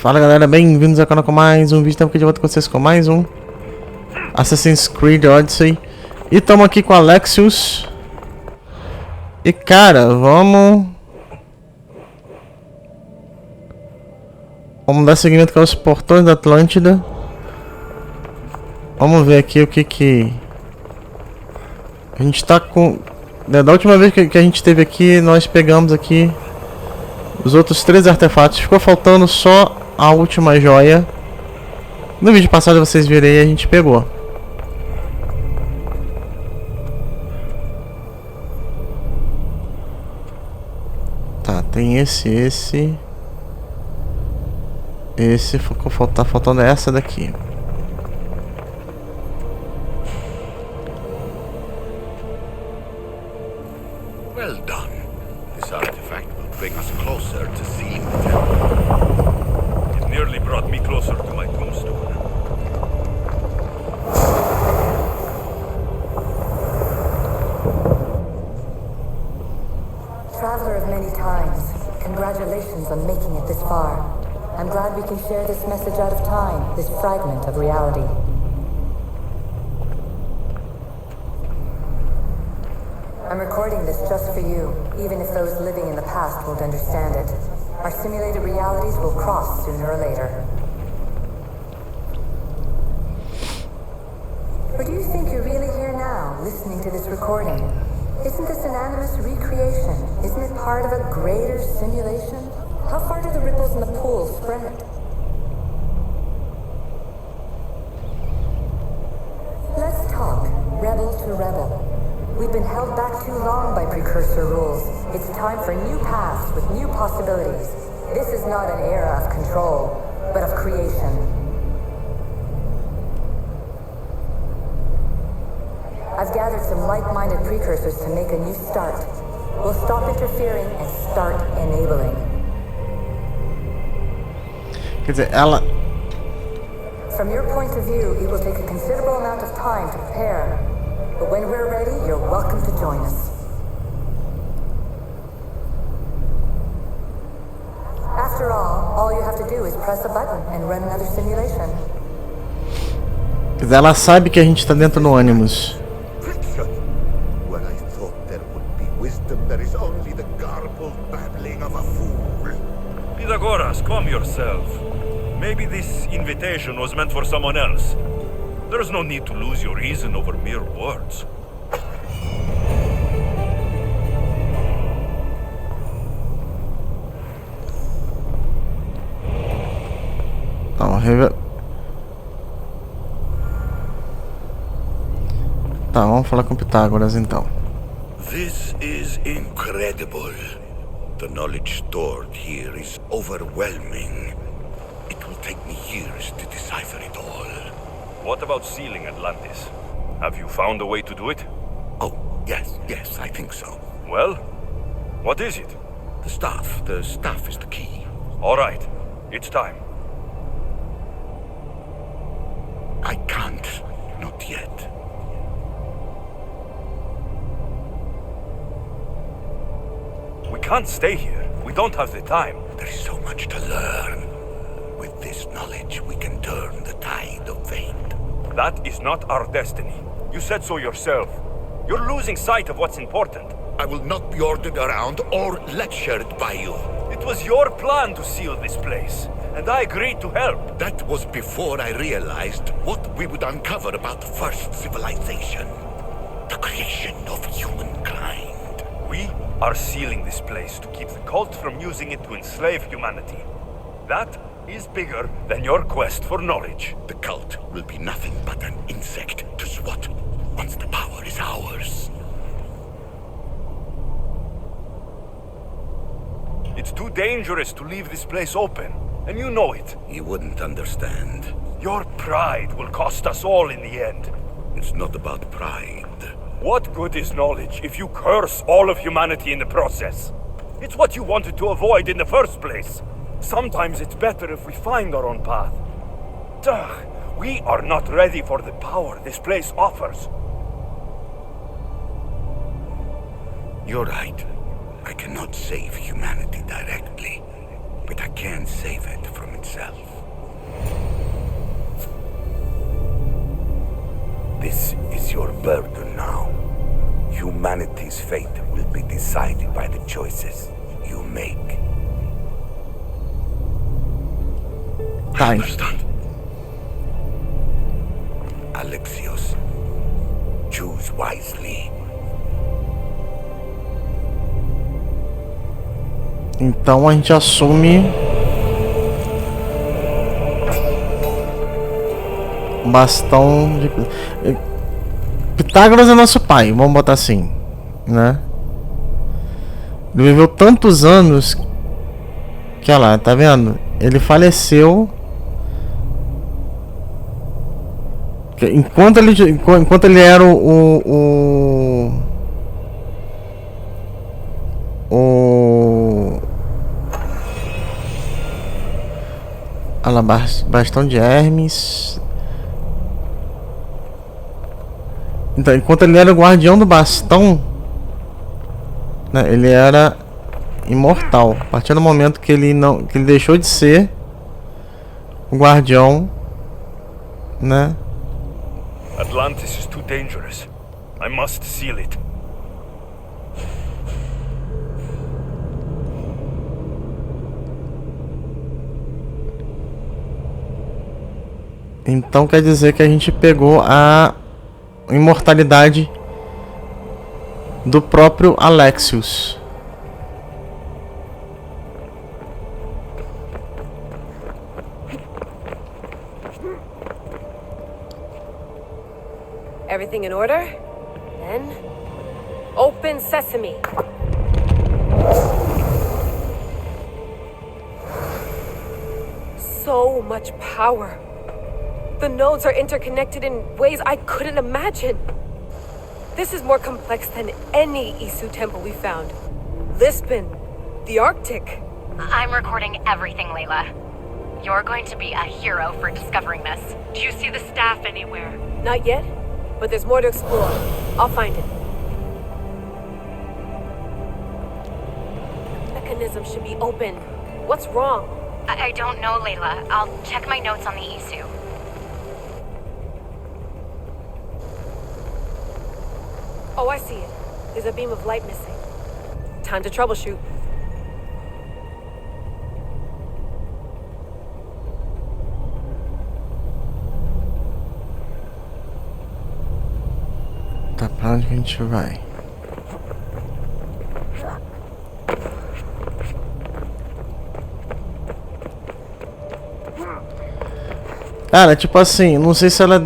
Fala galera, bem-vindos ao canal com mais um vídeo. Estamos aqui de volta com vocês com mais um Assassin's Creed Odyssey. E estamos aqui com Alexios. E cara, vamos dar seguimento com os portões da Atlândida. Vamos ver aqui o que a gente tá com. Da última vez que a gente esteve aqui, nós pegamos aqui os outros 3 artefatos. Ficou faltando só a última joia. No vídeo passado vocês viram aí, a gente pegou. Tá, tem esse. Tá faltando essa daqui. Well done. This artifact will bring us closer to seeing the temple. It nearly brought me closer to my tombstone. Traveler of many times, congratulations on making it this far. I'm glad we can share this message out of time, this fragment of reality. I'm recording this just for you, even if those living in the past won't understand it. Our simulated realities will cross sooner or later. Or do you think you're really here now, listening to this recording? Isn't this an animus recreation? Isn't it part of a greater simulation? How far do the ripples in the pool spread? Let's talk, rebel to rebel. We've been held back too long by precursor rules. It's time for new paths with new possibilities. This is not an era of control, but of creation. I've gathered some like-minded precursors to make a new start. We'll stop interfering and start enabling. Quer dizer, ela... From your point of view, it will take a considerable amount of time to prepare. But when we're ready, you're welcome to join us. After all you have to do is press a button and run another simulation. Quer dizer, ela sabe que a gente tá dentro do ônibus. When I thought there would be wisdom, there is only the garbled babbling of a fool. Pythagoras, calm yourself. Maybe this invitation was meant for someone else. There's no need to lose your reason over mere words. Tá, vamos falar com Pitágoras então. This is incredible. The knowledge stored here is overwhelming. It will take me years to decipher it all. What about sealing Atlantis? Have you found a way to do it? Oh, yes, I think so. Well, what is it? The staff is the key. All right, it's time. I can't, not yet. We can't stay here. We don't have the time. There's so much to learn. With this knowledge, we can turn the tide of fate. That is not our destiny. You said so yourself. You're losing sight of what's important. I will not be ordered around or lectured by you. It was your plan to seal this place, and I agreed to help. That was before I realized what we would uncover about the first civilization. The creation of humankind. We are sealing this place to keep the cult from using it to enslave humanity. That is bigger than your quest for knowledge. The cult will be nothing but an insect to swat once the power is ours. It's too dangerous to leave this place open, and you know it. You wouldn't understand. Your pride will cost us all in the end. It's not about pride. What good is knowledge if you curse all of humanity in the process? It's what you wanted to avoid in the first place. Sometimes it's better if we find our own path. Ugh, we are not ready for the power this place offers. You're right. I cannot save humanity directly, but I can save it from itself. make. Tá. Understand? Alexios, choose wisely. Então a gente assume o bastão de Pitágoras é nosso pai, vamos botar assim, né? Ele viveu tantos anos que, olha lá, tá vendo? Ele faleceu enquanto ele era olha lá, bastão de Hermes. Então, enquanto ele era o guardião do bastão, né, ele era imortal. A partir do momento que ele deixou de ser o guardião, né? Atlantis is too dangerous. I must seal it. Então quer dizer que a gente pegou a imortalidade do próprio Alexios. Everything in order? Then, open sesame. So much power. The nodes are interconnected in ways I couldn't imagine. This is more complex than any Isu temple we found. Lisbon, the Arctic. I'm recording everything, Layla. You're going to be a hero for discovering this. Do you see the staff anywhere? Not yet, but there's more to explore. I'll find it. The mechanism should be open. What's wrong? I don't know, Layla. I'll check my notes on the Isu. Oh, I see it. There's a beam of light missing. Time to troubleshoot. Tá, pra onde que a gente vai? Cara, tipo assim, não sei se ela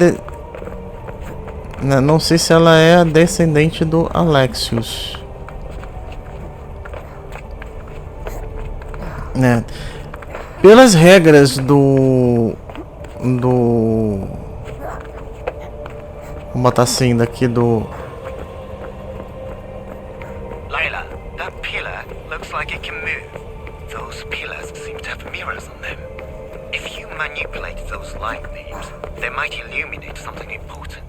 não sei se ela é a descendente do Alexios, né? Pelas regras do vamos botar assim, daqui do Layla, that pillar looks like it can move. Those pillars seem to have mirrors on them. If you manipulate those light beams, they might illuminate something important.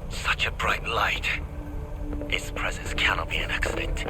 Such a bright light. Its presence cannot be an accident.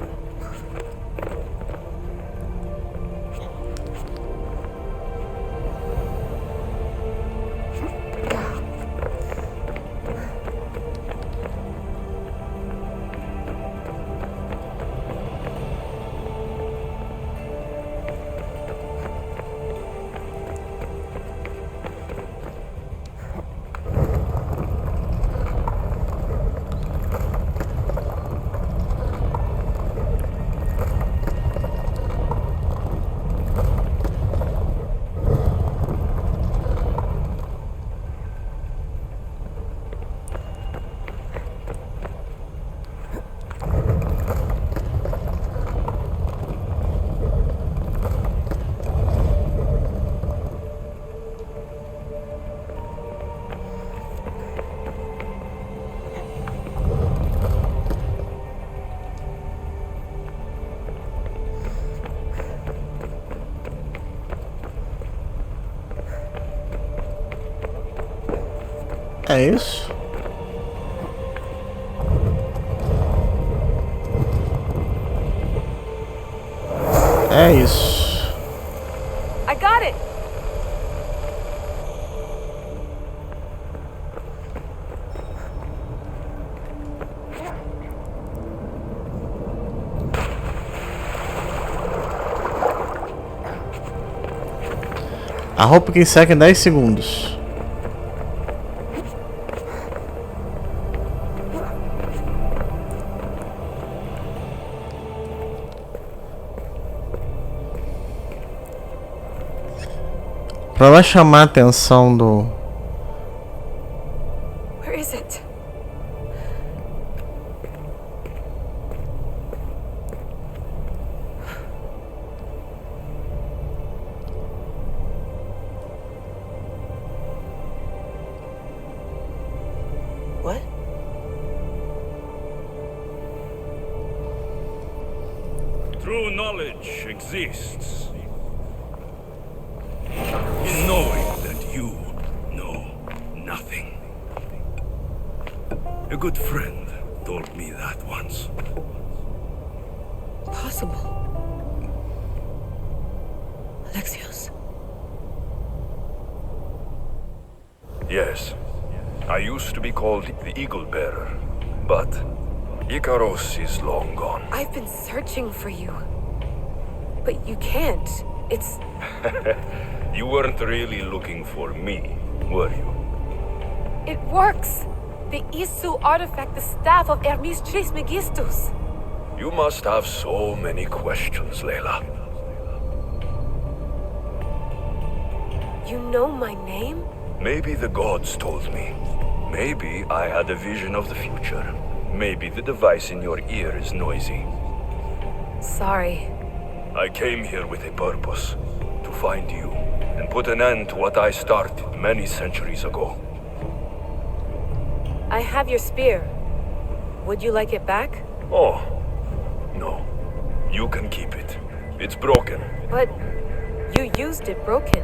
É isso? É isso. I got it! A roupa que seca em 10 segundos. Pra ela chamar a atenção do... Where is it? What? True knowledge exists in knowing that you know nothing. A good friend told me that once. Possible. Alexios. Yes. I used to be called the Eagle Bearer, but Icaros is long gone. I've been searching for you. But you can't. It's... You weren't really looking for me, were you? It works! The Isu artifact, the staff of Hermes Trismegistus. You must have so many questions, Layla. You know my name? Maybe the gods told me. Maybe I had a vision of the future. Maybe the device in your ear is noisy. Sorry. I came here with a purpose. To find you, and put an end to what I started many centuries ago. I have your spear. Would you like it back? Oh, no. You can keep it. It's broken. But you used it broken.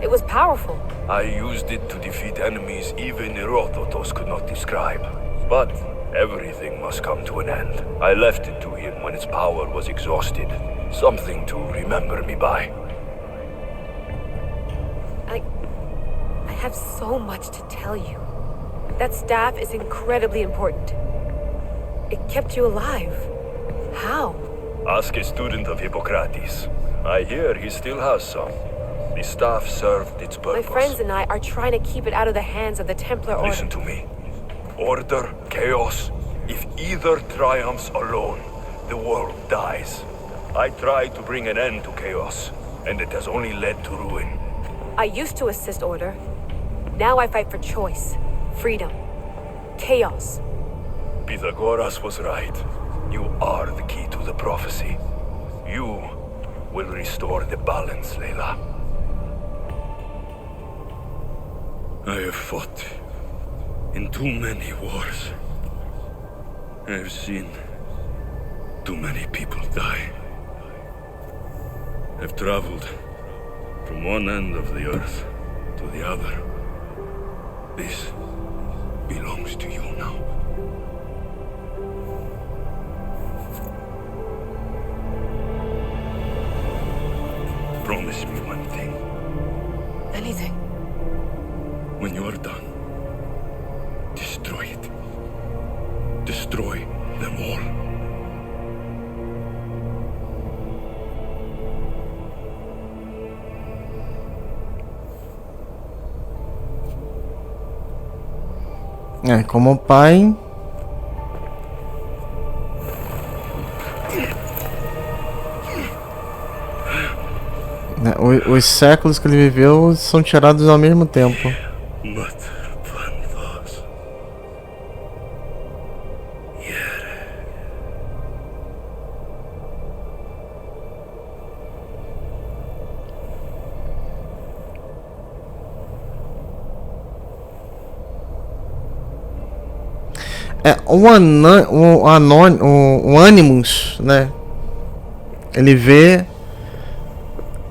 It was powerful. I used it to defeat enemies even Herodotus could not describe. But everything must come to an end. I left it to him when its power was exhausted. Something to remember me by. I have so much to tell you. That staff is incredibly important. It kept you alive. How? Ask a student of Hippocrates. I hear he still has some. The staff served its My purpose. friends and I are trying to keep it out of the hands of the Templar Order. Listen to me. Order, chaos. If either triumphs alone, the world dies. I tried to bring an end to chaos, and it has only led to ruin. I used to assist Order. Now I fight for choice, freedom, chaos. Pythagoras was right. You are the key to the prophecy. You will restore the balance, Layla. I have fought in too many wars. I have seen too many people die. I've traveled from one end of the earth to the other. This belongs to you now. Promise me one thing. Anything. When you are done, destroy it. Destroy them all. Como pai, os séculos que ele viveu são tirados ao mesmo tempo. O Animus, né? Ele vê,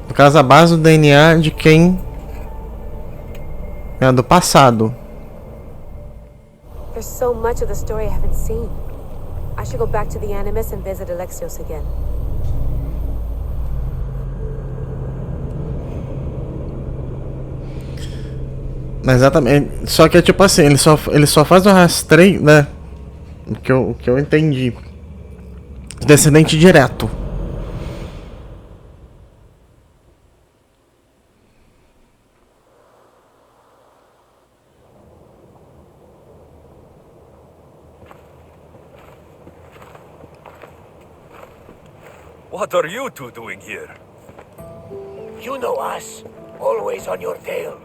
no caso, a base do DNA de quem é do passado. There's so much of the story I haven't seen. I should go back to the Animus and visit Alexios again. Exatamente. Só que é tipo assim, ele só faz o rastreio, né? O que eu entendi. Descendente direto. What are you two doing here? You know us. Always on your tail.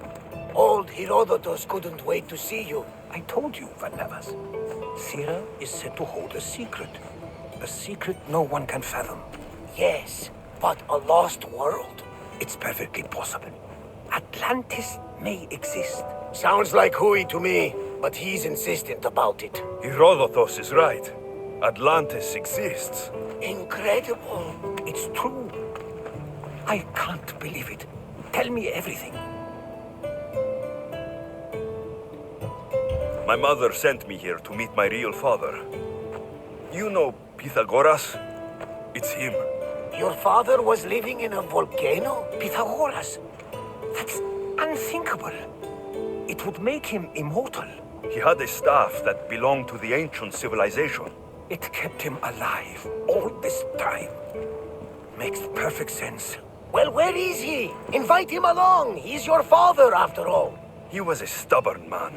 Old Herodotus couldn't wait to see you. I told you, Varnavas. Sira is said to hold a secret. A secret no one can fathom. Yes, but a lost world? It's perfectly possible. Atlantis may exist. Sounds like Hui to me, but he's insistent about it. Herodotus is right. Atlantis exists. Incredible. It's true. I can't believe it. Tell me everything. My mother sent me here to meet my real father. You know Pythagoras? It's him. Your father was living in a volcano? Pythagoras? That's unthinkable. It would make him immortal. He had a staff that belonged to the ancient civilization. It kept him alive all this time. Makes perfect sense. Well, where is he? Invite him along. He's your father, after all. He was a stubborn man.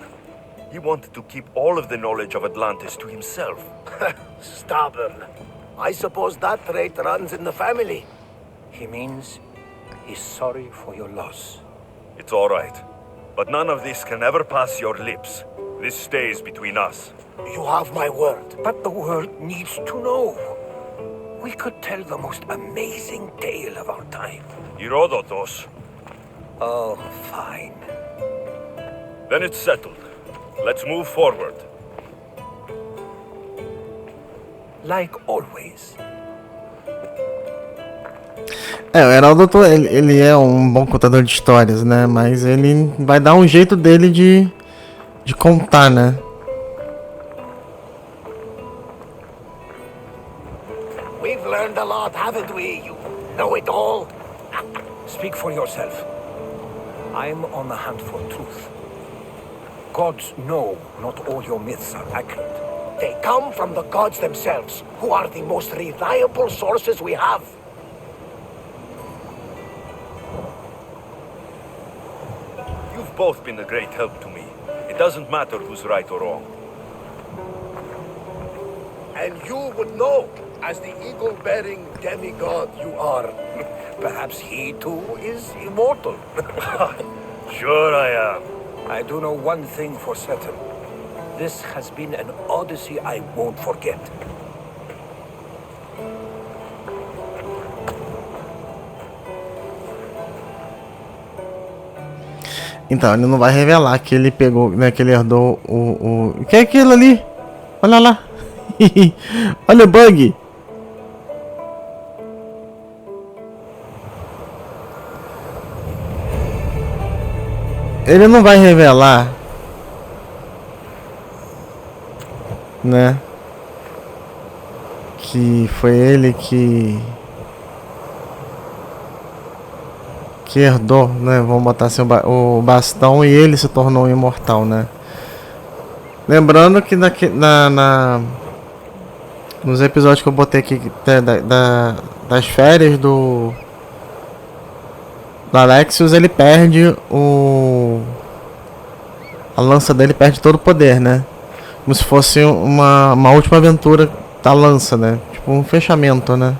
He wanted to keep all of the knowledge of Atlantis to himself. Stubborn. I suppose that trait runs in the family. He means he's sorry for your loss. It's all right. But none of this can ever pass your lips. This stays between us. You have my word. But the world needs to know. We could tell the most amazing tale of our time. Herodotus. Oh, fine. Then it's settled. Let's move forward. Like always. O Heródoto, ele é um bom contador de histórias, né? Mas ele vai dar um jeito dele de contar, né? We've learned a lot, haven't we? You know it all. Speak for yourself. I'm on the hunt for truth. Gods know not all your myths are accurate. They come from the gods themselves, who are the most reliable sources we have. You've both been a great help to me. It doesn't matter who's right or wrong. And you would know, as the eagle-bearing demigod you are. Perhaps he too is immortal. Sure I am. I do know one thing for certain. This has been an Odyssey I won't forget. Então, ele não vai revelar que ele pegou, né, que ele herdou o... que é aquilo ali? Olha lá. Olha o bug. Ele não vai revelar, né, que foi ele que herdou, né, vamos botar assim, o bastão, e ele se tornou imortal, né. Lembrando que nos episódios que eu botei aqui das férias do Alexios, ele perde a lança dele, perde todo o poder, né? Como se fosse uma última aventura da lança, né? Tipo um fechamento, né?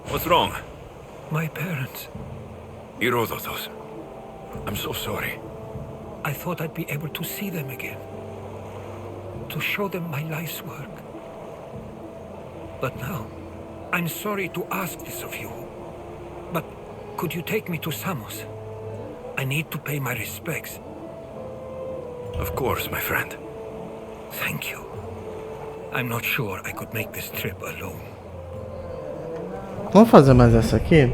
What's wrong? My parents. Herodotus. I'm so sorry. I thought I'd be able to see them again. To show them my life's work. But now, I'm sorry to ask this of you. But could you take me to Samos? I need to pay my respects. Of course, my friend. Thank you. I'm not sure I could make this trip alone. Vamos fazer mais essa aqui.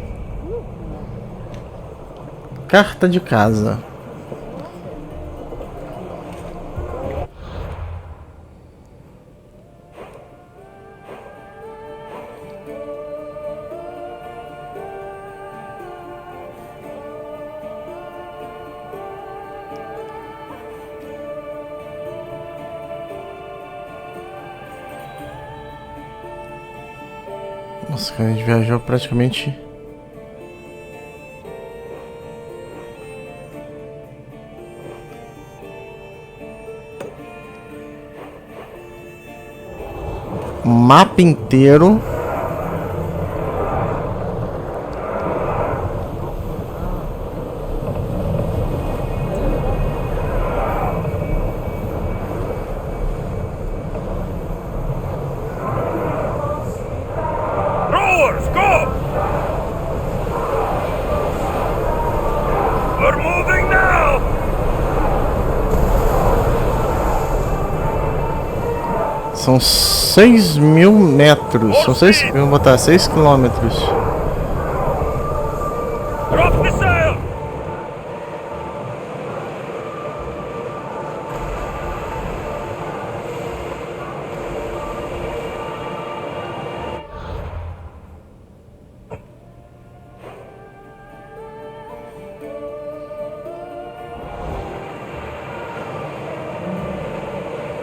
Carta de casa. Nossa, a gente viajou praticamente. mapa inteiro. Rowers, go! We're moving now! São 6.000 metros. São 6, eu vou botar 6 quilômetros. Drop the sail!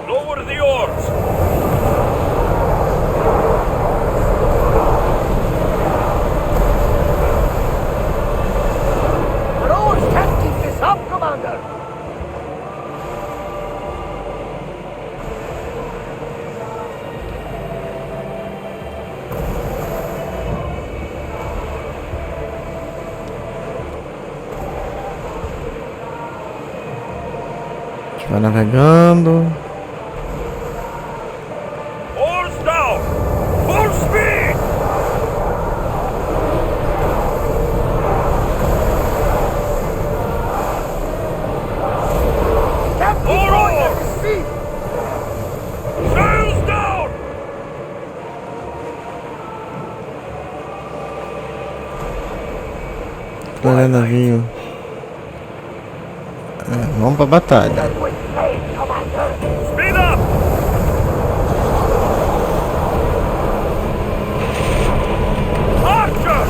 Lower the oars! Our oars can't keep this up, Commander! A gente vai navegando. Oars down! Full speed! Can't keep More going at oars! this speed! Sails down! Olha navio. Vamos pra batalha. With pain, Commander! Speed up! Archers!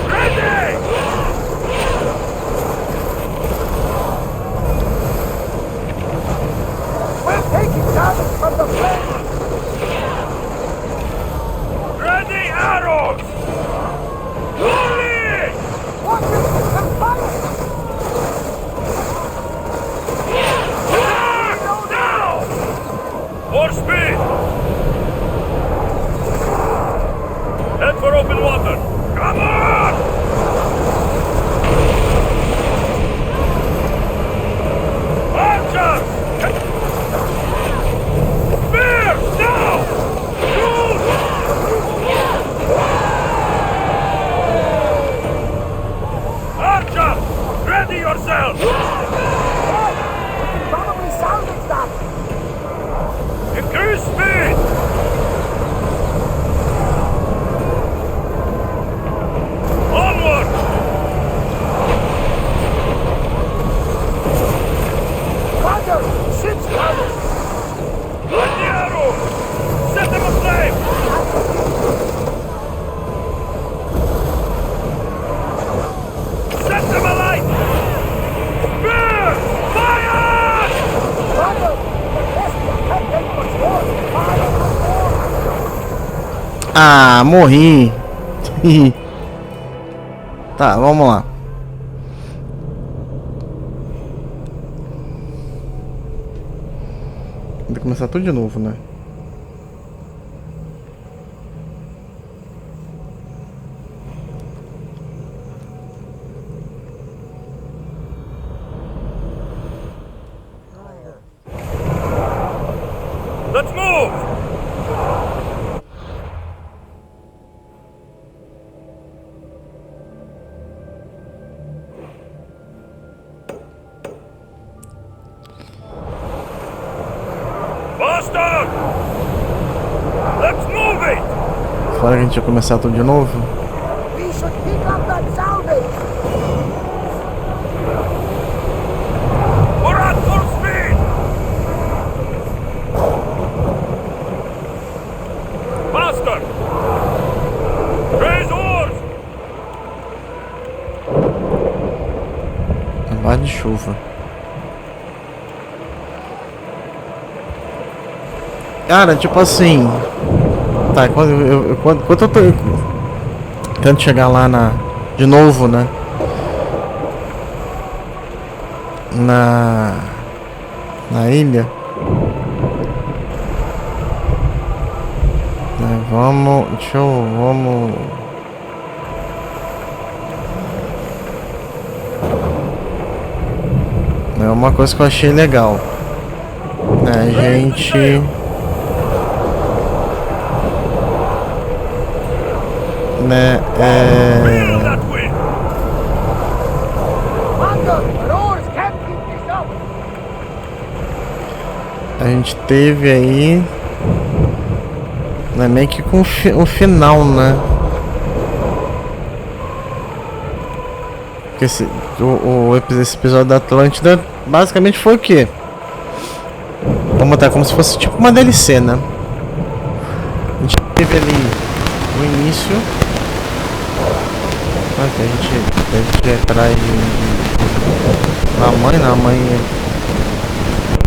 Ready! We're taking damage from the flames! Ready arrows! Holy! What is this fire? Now! More speed! Head for open water! Come on! Archers! Spears! Now! Shoot! Archers! Ready yourselves! Probably salvage that! Increase speed! Onward! Commander! Ship's coming! Light the arrows! Set them aflame! Set them alight! Spears! Fire! Commander! The Destin can't take much more! Fire and more! Ah, morri. Tá, vamos lá. Tem que começar tudo de novo, né? Let's move! Faster! Let's move it! Fora que a gente ia começar tudo de novo. We should pick up that salvage! We're at full speed! Faster! Raise oars! Abaixo de chuva. Cara, tipo assim. Tá, quando eu tento chegar lá de novo, né? Na ilha. Vamos. É uma coisa que eu achei legal. A gente... A gente teve aí... meio que com o final, né? Porque esse episódio da Atlândida basicamente foi o quê? Vamos botar como se fosse tipo uma DLC, né? A gente teve ali o início, que a gente ia atrás da mãe,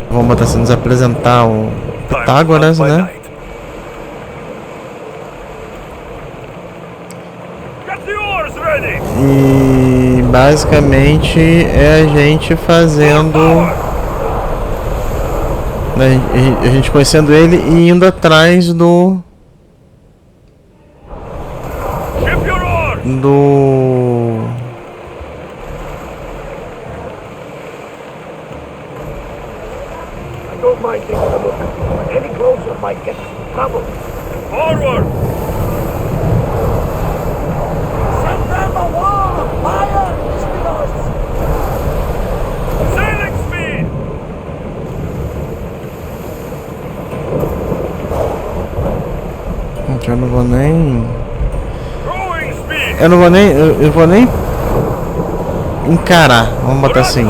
vamos botar assim, nos apresentar o Pitágoras, né? E basicamente é a gente fazendo, né, a gente conhecendo ele e indo atrás do eu não vou nem... Eu vou nem encarar, vamos botar assim.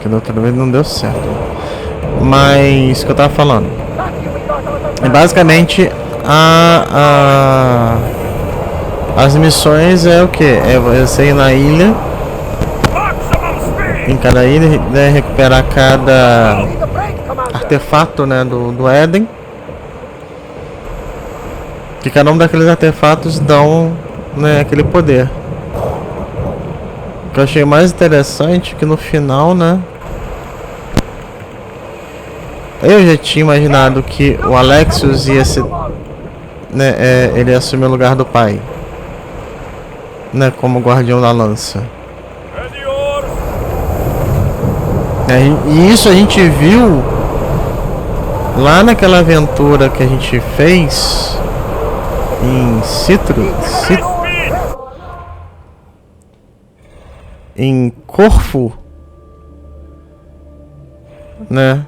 Que da outra vez não deu certo. Mas o que eu tava falando é basicamente as missões é o que? É você ir na ilha. Em cada ilha, né, recuperar cada artefato, né, do Éden. Que cada um daqueles artefatos dão, né, aquele poder. O que eu achei mais interessante é que no final, né, eu já tinha imaginado que o Alexios ia se, né, ele ia assumir o lugar do pai, né, como guardião da lança. E isso a gente viu lá naquela aventura que a gente fez em em Corfu, né?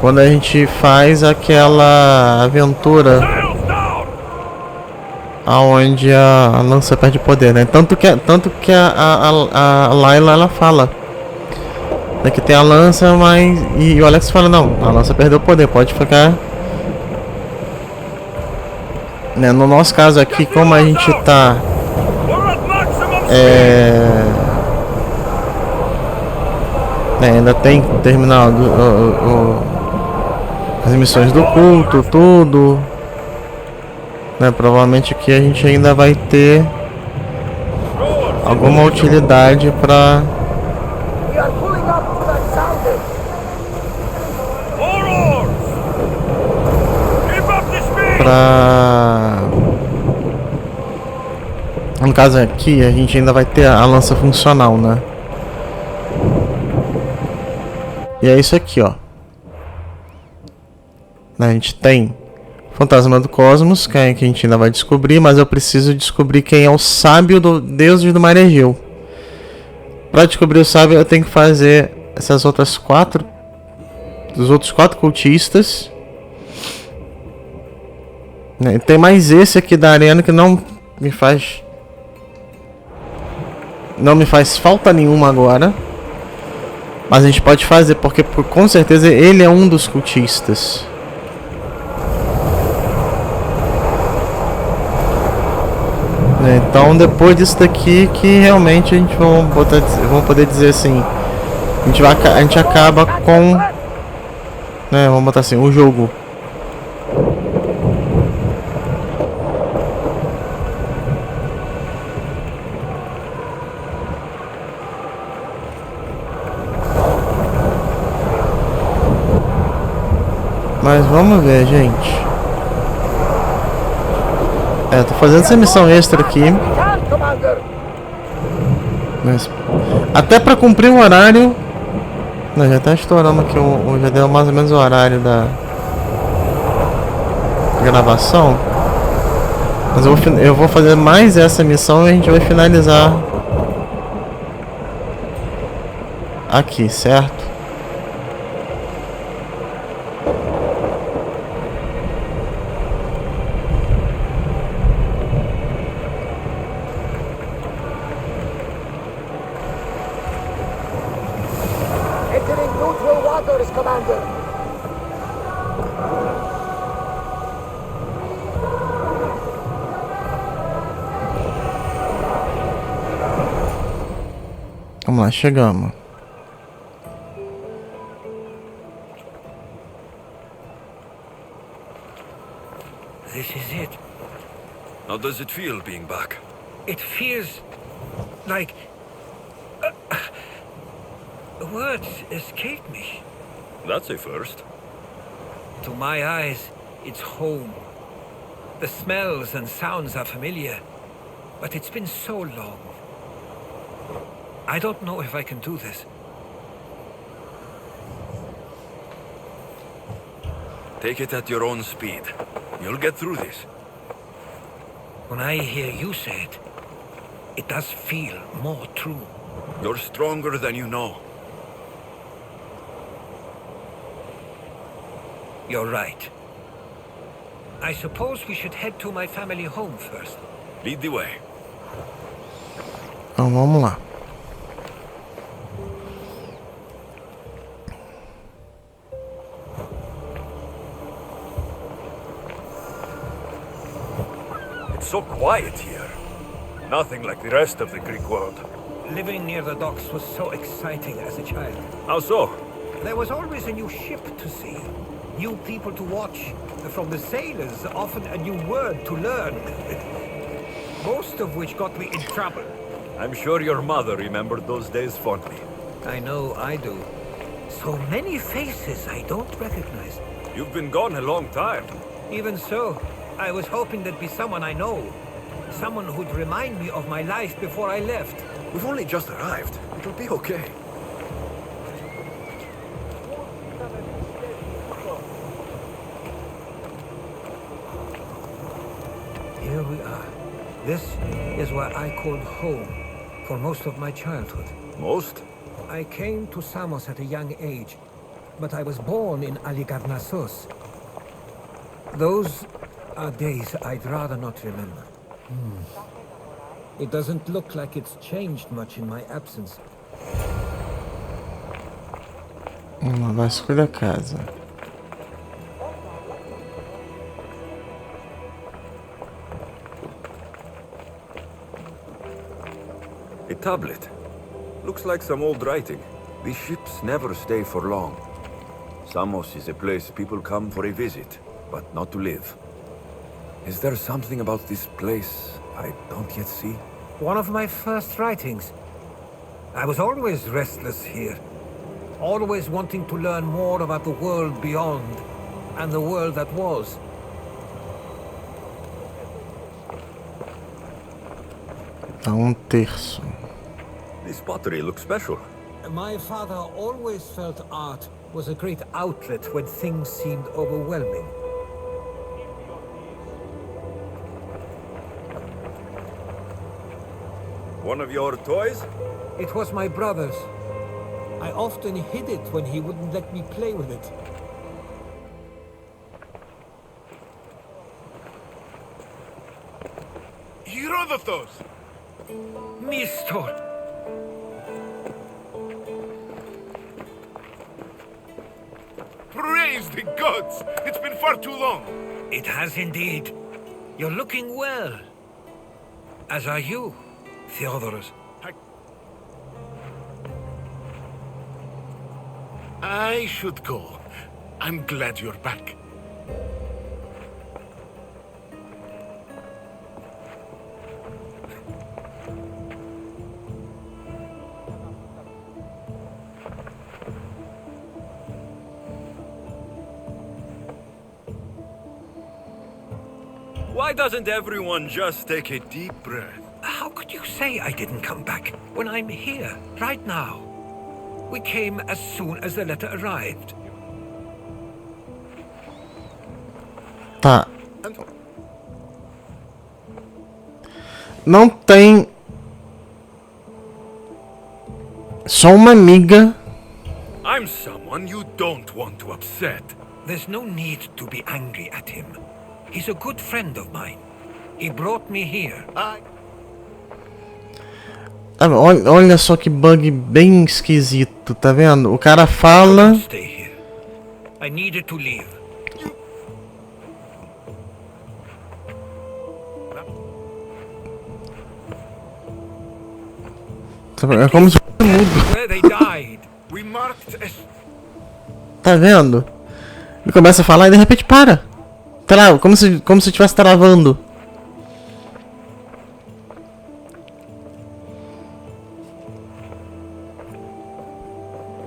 Quando a gente faz aquela aventura aonde a lança perde poder, né? Tanto que a Layla ela fala que tem a lança, mas... E o Alex fala, não, a lança perdeu o poder, pode ficar... Né, no nosso caso aqui, como a gente tá... ainda tem que terminar as missões do culto, tudo... Né, provavelmente aqui a gente ainda vai ter alguma utilidade pra... No caso aqui, a gente ainda vai ter a lança funcional, né? E é isso aqui, ó. A gente tem Fantasma do Cosmos, que a gente ainda vai descobrir, mas eu preciso descobrir quem é o sábio do Deus do Marejeu. Para descobrir o sábio, eu tenho que fazer essas outras dos outros 4 cultistas. Tem mais esse aqui da arena que não me faz falta nenhuma agora. Mas a gente pode fazer, porque com certeza ele é um dos cultistas. Então depois disso daqui que realmente a gente vamos poder dizer assim, a gente acaba com, né, vamos botar assim, o jogo. Mas vamos ver, gente. Tô fazendo essa missão extra aqui. Mas até pra cumprir o horário. Não, já tá estourando aqui. Já deu mais ou menos o horário da gravação. Mas eu vou fazer mais essa missão e a gente vai finalizar aqui, certo? Vamos lá, chegamos. This is it. How does it feel being back? It feels like... words escape me. That's a first. To my eyes, it's home. The smells and sounds are familiar, but it's been so long. I don't know if I can do this. Take it at your own speed. You'll get through this. When I hear you say it, it does feel more true. You're stronger than you know. You're right. I suppose we should head to my family home first. Lead the way. Então vamos lá. It's so quiet here. Nothing like the rest of the Greek world. Living near the docks was so exciting as a child. How so? There was always a new ship to see, new people to watch, from the sailors, often a new word to learn. Most of which got me in trouble. I'm sure your mother remembered those days fondly. I know I do. So many faces I don't recognize. You've been gone a long time. Even so, I was hoping there'd be someone I know. Someone who'd remind me of my life before I left. We've only just arrived. It'll be okay. Here we are. This is what I called home for most of my childhood. Most? I came to Samos at a young age, but I was born in Aligarnassos. Those are days I'd rather not remember. It doesn't look like it's changed much in my absence. Vamos lá, vasculha a casa. A tablet. Looks like some old writing. These ships never stay for long. Samos is a place people come for a visit, but not to live. Is there something about this place I don't yet see? One of my first writings. I was always restless here. Always wanting to learn more about the world beyond, and the world that was. Tá terço. This pottery looks special. My father always felt art was a great outlet when things seemed overwhelming. One of your toys? It was my brother's. I often hid it when he wouldn't let me play with it. Herodotus! Mistor! Praise the gods! It's been far too long. It has indeed. You're looking well. As are you, Theodorus. I should go. I'm glad you're back. Why doesn't everyone just take a deep breath? How could you say I didn't come back when I'm here, right now? We came as soon as the letter arrived. Tá. Não tem só uma amiga. I'm someone you don't want to upset. There's no need to be angry at him. He's a good friend of mine. He brought me here. Olha só que bug bem esquisito, tá vendo? O cara fala. Stay here. I needed to leave. É como se fosse mudo. Where they died. We marked as... Tá vendo? Ele começa a falar e de repente para. Trava, como se estivesse travando.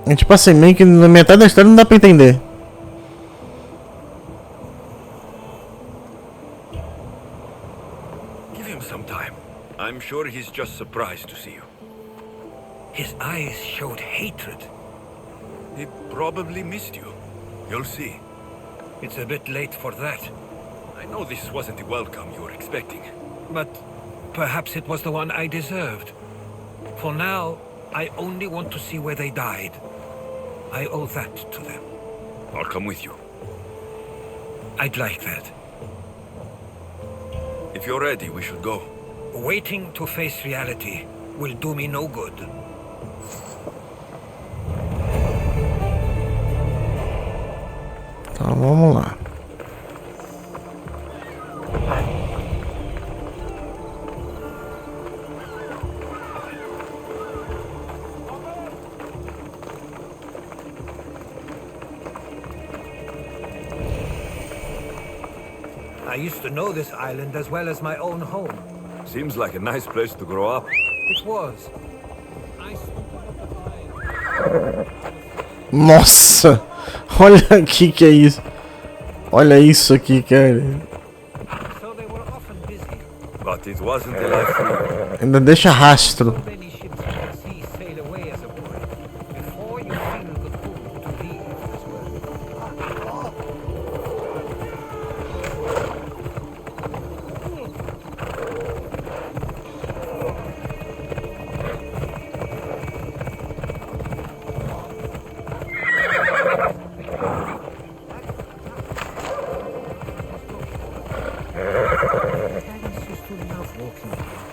É tipo assim, meio que na metade da história não dá pra entender. Give him some time. I'm sure he's just surprised to see you. His eyes showed hatred. He probably missed you. You'll see. It's a bit late for that. I know this wasn't the welcome you were expecting. But perhaps it was the one I deserved. For now, I only want to see where they died. I owe that to them. I'll come with you. I'd like that. If you're ready, we should go. Waiting to face reality will do me no good. Então vamos lá. I used to know this island as well as my own home. Seems like a nice place to grow up. It was. Nossa! Olha aqui que é isso. Olha isso aqui, cara. So they were often busy. But it wasn't a life free. Ainda deixa rastro. Many ships from the sea sail away as a boy. Before you feel the pull to leave as well. Parents used to love walking here.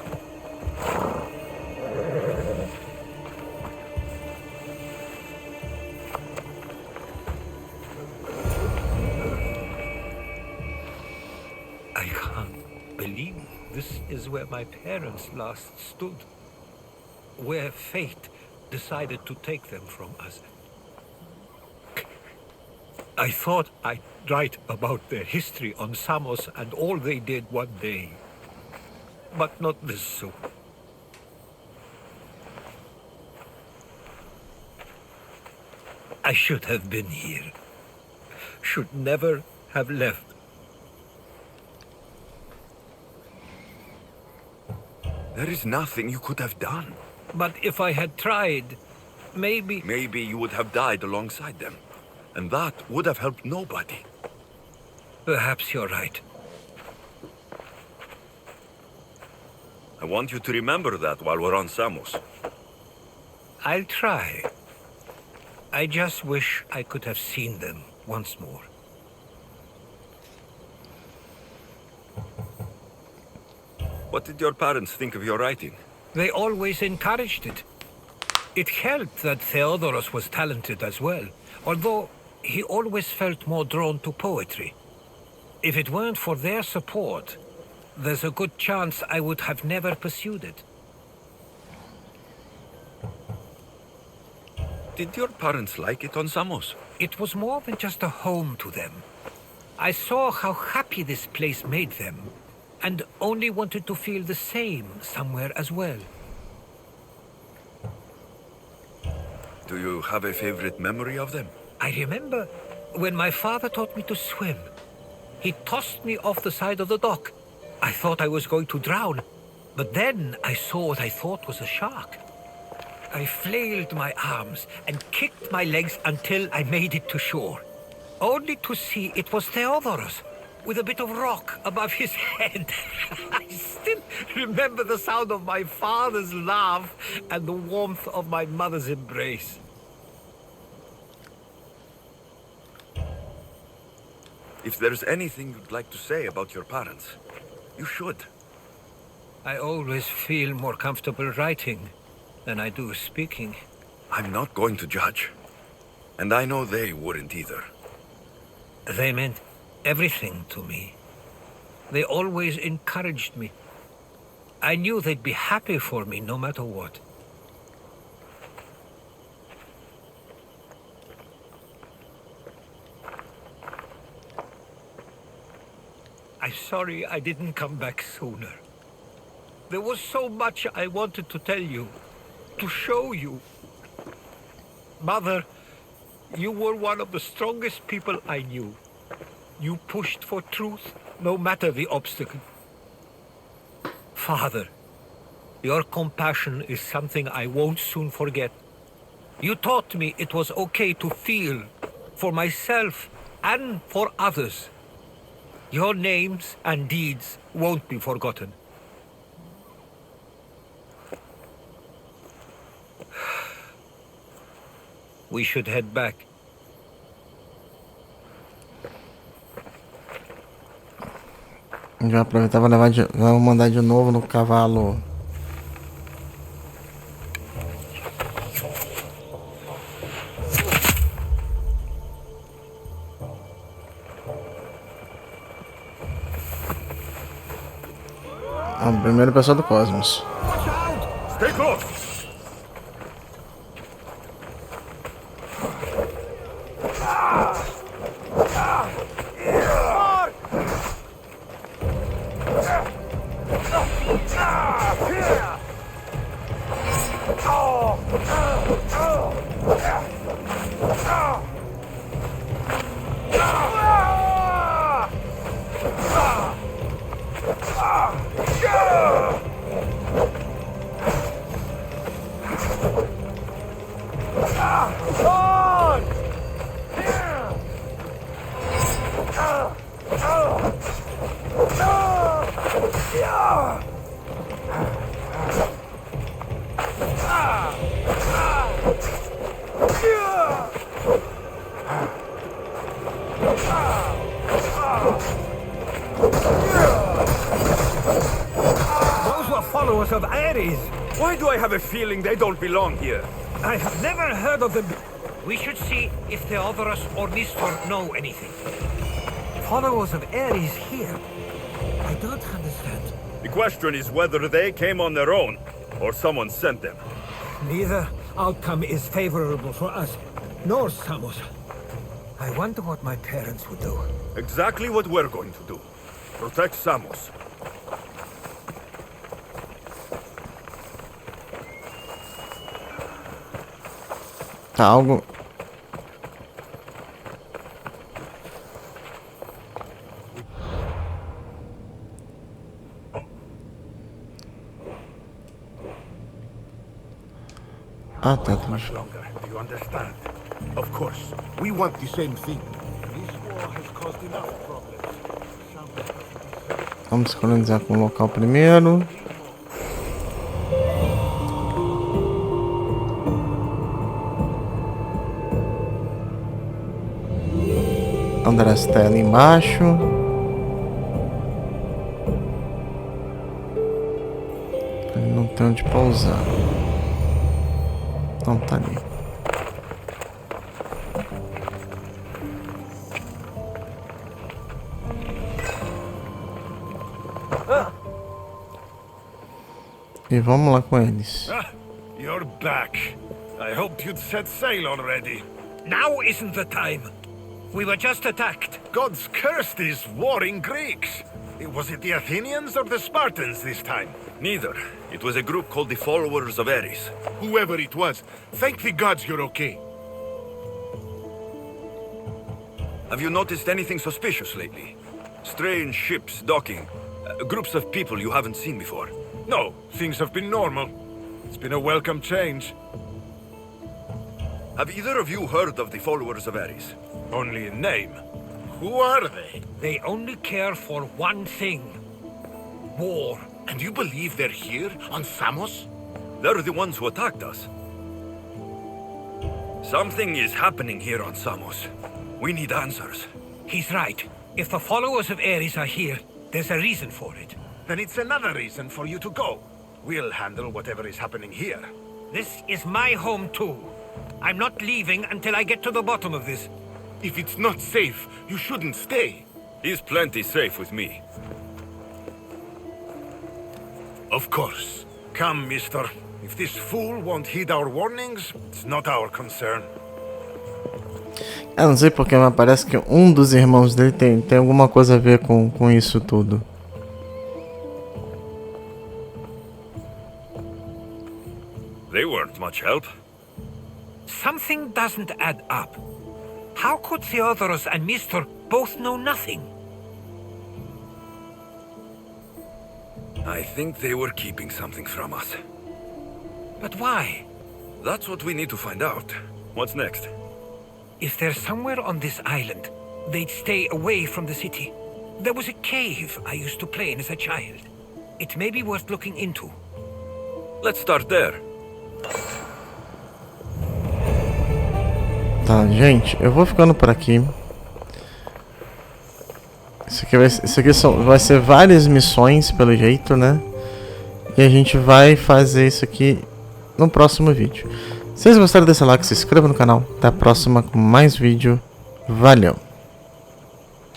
I can't believe this is where my parents last stood. Where fate decided to take them from us. I thought I'd write about their history on Samos and all they did one day. But not this soon. I should have been here. Should never have left. There is nothing you could have done. But if I had tried, maybe... Maybe you would have died alongside them. And that would have helped nobody. Perhaps you're right. I want you to remember that while we're on Samos. I'll try. I just wish I could have seen them once more. What did your parents think of your writing? They always encouraged it. It helped that Theodoros was talented as well, although he always felt more drawn to poetry. If it weren't for their support, there's a good chance I would have never pursued it. Did your parents like it on Samos? It was more than just a home to them. I saw how happy this place made them, and only wanted to feel the same somewhere as well. Do you have a favorite memory of them? I remember when my father taught me to swim. He tossed me off the side of the dock I thought I was going to drown, but then I saw what I thought was a shark. I flailed my arms and kicked my legs until I made it to shore, only to see it was Theodorus, with a bit of rock above his head. I still remember the sound of my father's laugh and the warmth of my mother's embrace. If there's anything you'd like to say about your parents, you should. I always feel more comfortable writing than I do speaking. I'm not going to judge. And I know they wouldn't either. They meant everything to me. They always encouraged me. I knew they'd be happy for me no matter what. I'm sorry I didn't come back sooner. There was so much I wanted to tell you, to show you. Mother, you were one of the strongest people I knew. You pushed for truth, no matter the obstacle. Father, your compassion is something I won't soon forget. You taught me it was okay to feel, for myself and for others. Your names and deeds won't be forgotten. We should head back. A gente vai aproveitar e vai mandar de novo no cavalo. A primeira pessoa do Cosmos. Stay close! Of Ares. Why do I have a feeling they don't belong here? I have never heard of them. We should see if Theodorus or Nestor know anything. Followers of Ares here? I don't understand. The question is whether they came on their own, or someone sent them. Neither outcome is favorable for us, nor Samos. I wonder what my parents would do. Exactly what we're going to do. Protect Samos. Tá algo. Ah, tá. Much longer. Do you understand? Of course, we want the same thing. This war has caused enough problems. Vamos colonizar com o local primeiro. Andrés tá ali embaixo. Ele não tem onde pousar. Não, tá ali. E vamos lá com eles. You're back. I hoped you'd set sail already. Now isn't the time. We were just attacked. Gods cursed these warring Greeks. Was it the Athenians or the Spartans this time? Neither. It was a group called the Followers of Ares. Whoever it was, thank the gods you're okay. Have you noticed anything suspicious lately? Strange ships docking, Groups of people you haven't seen before. No, things have been normal. It's been a welcome change. Have either of you heard of the followers of Ares? Only in name. Who are they? They only care for one thing. War. And you believe they're here, on Samos? They're the ones who attacked us. Something is happening here on Samos. We need answers. He's right. If the followers of Ares are here, there's a reason for it. Then it's another reason for you to go. We'll handle whatever is happening here. This is my home too. I'm not leaving until I get to the bottom of this. If it's not safe, you shouldn't stay. He's plenty safe with me. Of course. Come, mister. If this fool won't heed our warnings, it's not our concern. Eu não sei porque, mas parece que um dos irmãos dele tem alguma coisa a ver com isso tudo. They weren't much help. Something doesn't add up. How could Theodorus and Mr. both know nothing? I think they were keeping something from us. But why? That's what we need to find out. What's next? If they're somewhere on this island, they'd stay away from the city. There was a cave I used to play in as a child. It may be worth looking into. Let's start there. Tá, gente, eu vou ficando por aqui. Isso aqui vai ser várias missões, pelo jeito, né? E a gente vai fazer isso aqui no próximo vídeo. Se vocês gostaram desse like, se inscreva no canal. Até a próxima com mais vídeo. Valeu!